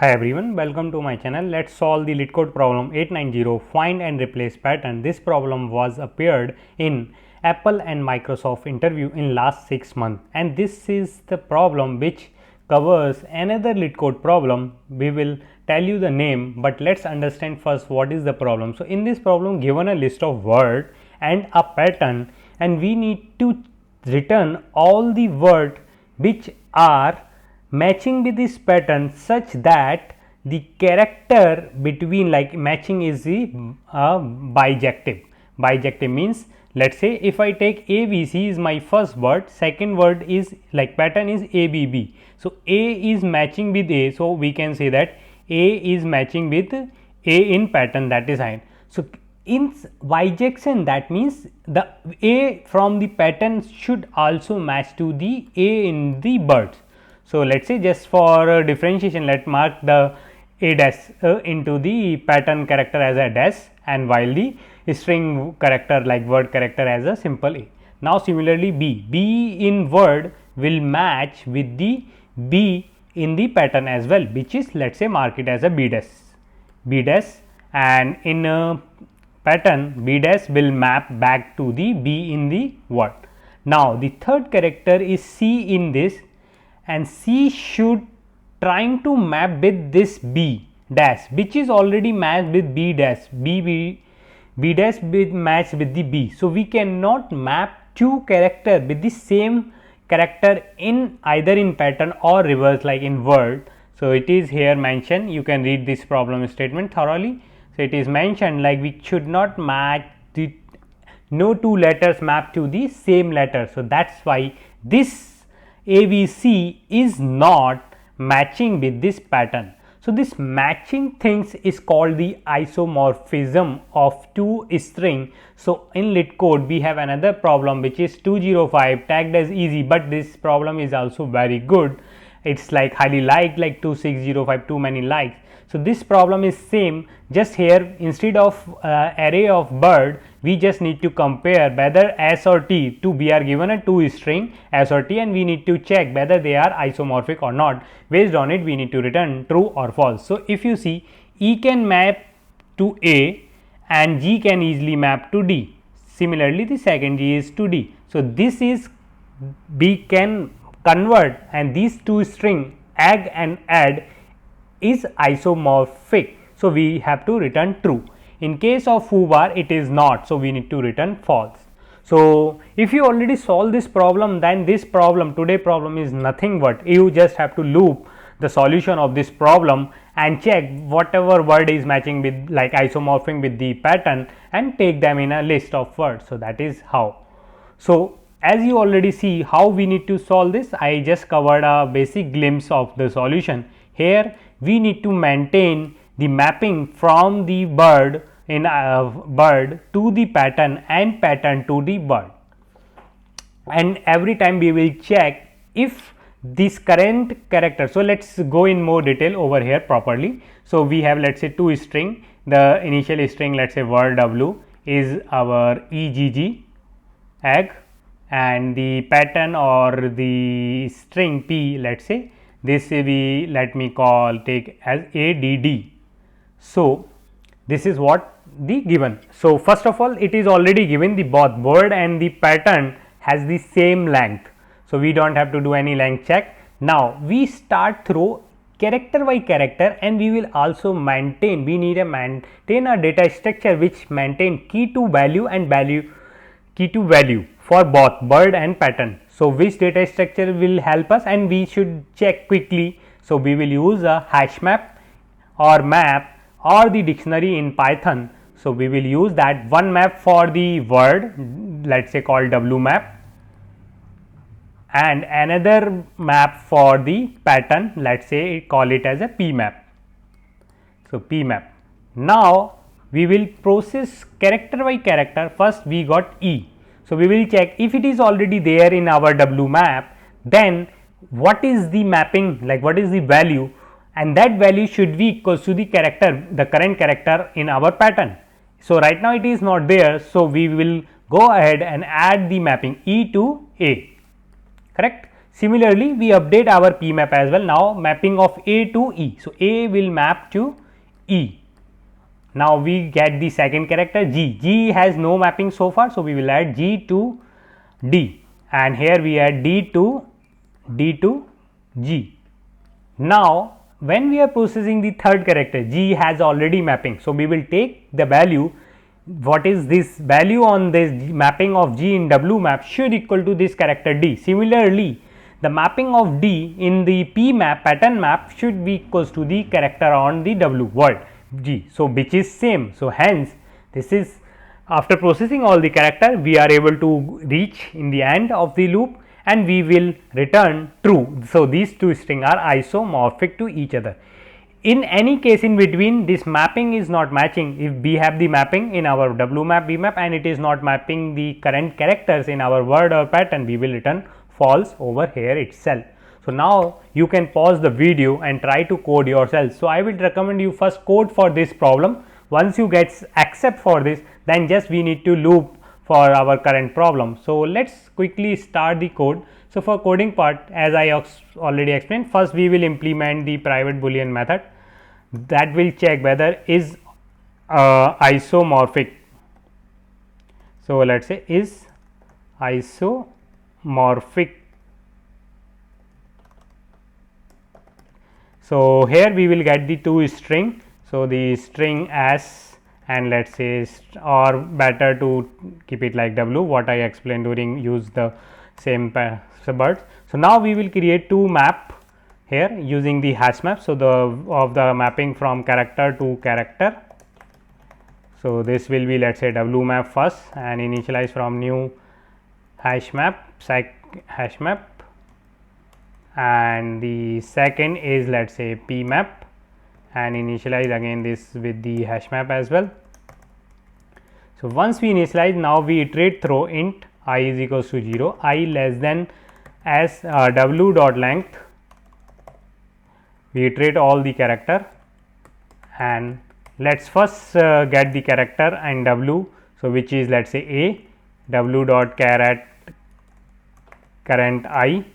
Hi everyone, welcome to my channel. Let's solve the Leetcode problem 890 find and replace pattern. This problem was appeared in Apple and Microsoft interview in last 6 months, and this is the problem which covers another Leetcode problem. We will tell you the name, but let's understand first what is the problem. So in this problem, given a list of word and a pattern, and we need to return all the word which are matching with this pattern such that the character between, like matching is the bijective. Bijective means, let's say if I take ABC is my first word, second word is like pattern is ABB. So A is matching with A, so we can say that A is matching with A in pattern, that is I. So in bijection, that means the A from the pattern should also match to the A in the birds. So let's say just for differentiation, let mark the A dash into the pattern character as a dash, and while the string character like word character as a simple A. Now similarly B in word will match with the B in the pattern as well, which is, let's say, mark it as a B dash, and in pattern B dash will map back to the B in the word. Now the third character is C in this, and C should trying to map with this B dash, which is already matched with B dash. B dash will match with the B. So we cannot map two character with the same character in either in pattern or reverse like in word. So it is here mentioned. You can read this problem statement thoroughly. So it is mentioned like we should not match the no two letters map to the same letter. So that's why this ABC is not matching with this pattern. So this matching things is called the isomorphism of two string. So in Leetcode we have another problem which is 205 tagged as easy, but this problem is also very good. It's like highly liked, like 2605, too many likes. So this problem is same, just here instead of array of bird, we just need to compare whether S or T. We are given a two string S or T, and we need to check whether they are isomorphic or not. Based on it, we need to return true or false. So if you see, E can map to A and G can easily map to D. Similarly, the second G is to D. So this is B can convert, and these two string ag and add is isomorphic. So we have to return true. In case of foobar, it is not, so we need to return false. So if you already solve this problem, then this problem, today problem, is nothing but you just have to loop the solution of this problem and check whatever word is matching with, like isomorphic with the pattern, and take them in a list of words. So that is how. So as you already see how we need to solve this, I just covered a basic glimpse of the solution. Here we need to maintain the mapping from the bird in bird to the pattern and pattern to the bird, and every time we will check if this current character. So let's go in more detail over here properly. So we have, let's say, two string. The initial string, let's say word W, is our egg egg, and the pattern or the string P, let's say this we let me take as ADD. So this is what the given. So first of all, it is already given the both word and the pattern has the same length, so we don't have to do any length check. Now we start through character by character, and we will also maintain, we need to maintain a data structure which maintain key to value and key to value for both bird and pattern. So which data structure will help us, and we should check quickly. So we will use a hash map or map or the dictionary in Python. So we will use that one map for the word, let's say called W map, and another map for the pattern, let's say call it as a P map. So P map. Now we will process character by character. First we got E. So we will check if it is already there in our W map, then what is the mapping, like what is the value, and that value should be equals to the character, the current character in our pattern. So right now it is not there, so we will go ahead and add the mapping E to A, correct. Similarly, we update our P map as well. Now mapping of A to E. So A will map to E. Now we get the second character G. G has no mapping so far, so we will add G to D, and here we add D to G. Now when we are processing the third character, G has already mapping, so we will take the value. What is this value on this mapping of G in W map should equal to this character D. Similarly, the mapping of D in the P map pattern map should be equals to the character on the W word G, so which is same. So hence this is, after processing all the character, we are able to reach in the end of the loop and we will return true. So these two strings are isomorphic to each other. In any case in between, this mapping is not matching. If we have the mapping in our W map, B map, and it is not mapping the current characters in our word or pattern, we will return false over here itself. So now you can pause the video and try to code yourself. So I will recommend you first code for this problem. Once you get accept for this, then just we need to loop for our current problem. So let's quickly start the code. So for coding part, as I already explained, first we will implement the private boolean method that will check whether is isomorphic. So let's say is isomorphic. So here we will get the two string. So the string S, and let's say, or better to keep it like W, what I explained during use the same words. So now we will create two map here using the hash map. So the mapping from character to character. So this will be, let's say, W map first and initialize from new hash map, hash map, and the second is, let's say, P map, and initialize again this with the hash map as well. So once we initialize, now we iterate through int I is equals to 0, I less than as W dot length. We iterate all the character, and let's first get the character and W. So which is, let's say, A, W dot current I.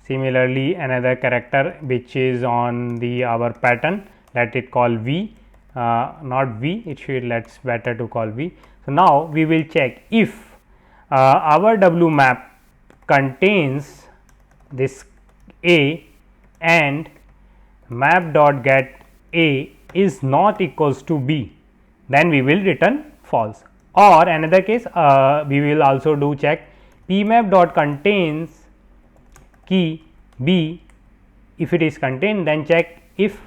Similarly, another character which is on the our pattern, let it call V, not V, it should, let's better to call V. So now we will check if our W map contains this A and map dot get A is not equals to B, then we will return false. Or another case, we will also do check P map dot contains key B. If it is contained, then check if.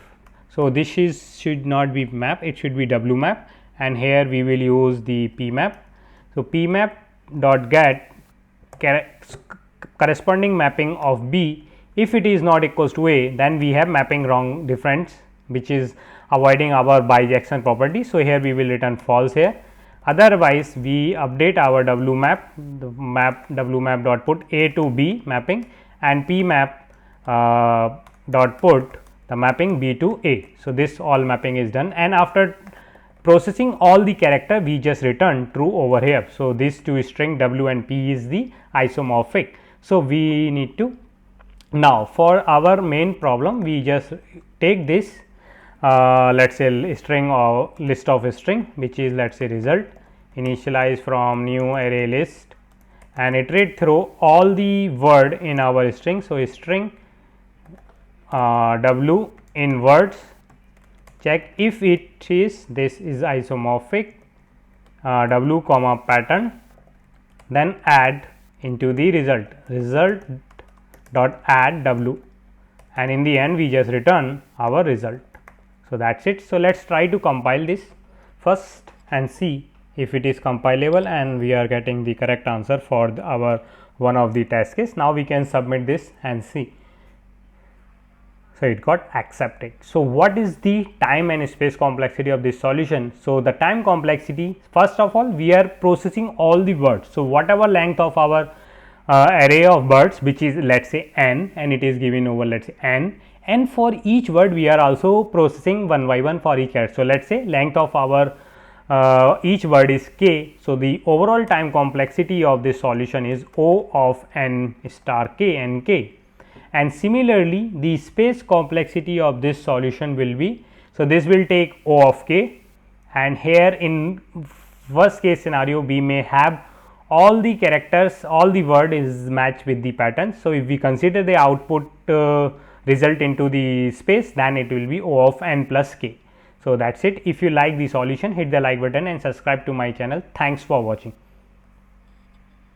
So this is should not be map, it should be W map, and here we will use the P map. So P map dot get corresponding mapping of B. If it is not equals to A, then we have mapping wrong difference, which is avoiding our bijection property. So here we will return false here. Otherwise, we update our W map, the map W map dot put A to B mapping, and P map dot put the mapping B to A. So this all mapping is done, and after processing all the character, we just return true over here. So these two string W and P is the isomorphic. So we need to, now for our main problem, we just take this let's say string or list of a string, which is, let's say, result, initialize from new array list, and iterate through all the word in our string. So string W in words, check if it is, this is isomorphic, W comma pattern, then add into the result dot add W, and in the end we just return our result. So that's it. So let's try to compile this first and see if it is compilable and we are getting the correct answer for our one of the test case. Now we can submit this and see. So it got accepted. So what is the time and space complexity of this solution? So the time complexity, first of all, we are processing all the words. So whatever length of our array of words, which is, let's say, n, and it is given over, let's say, n, and for each word we are also processing one by one for each character. So let's say length of our each word is k. So the overall time complexity of this solution is O of n star k, n k. and similarly the space complexity of this solution will be, so this will take O of k, and here in worst case scenario we may have all the characters, all the word is matched with the pattern. So, if we consider the output result into the space, then it will be O of n plus k. So, that is it. If you like the solution, hit the like button and subscribe to my channel. Thanks for watching.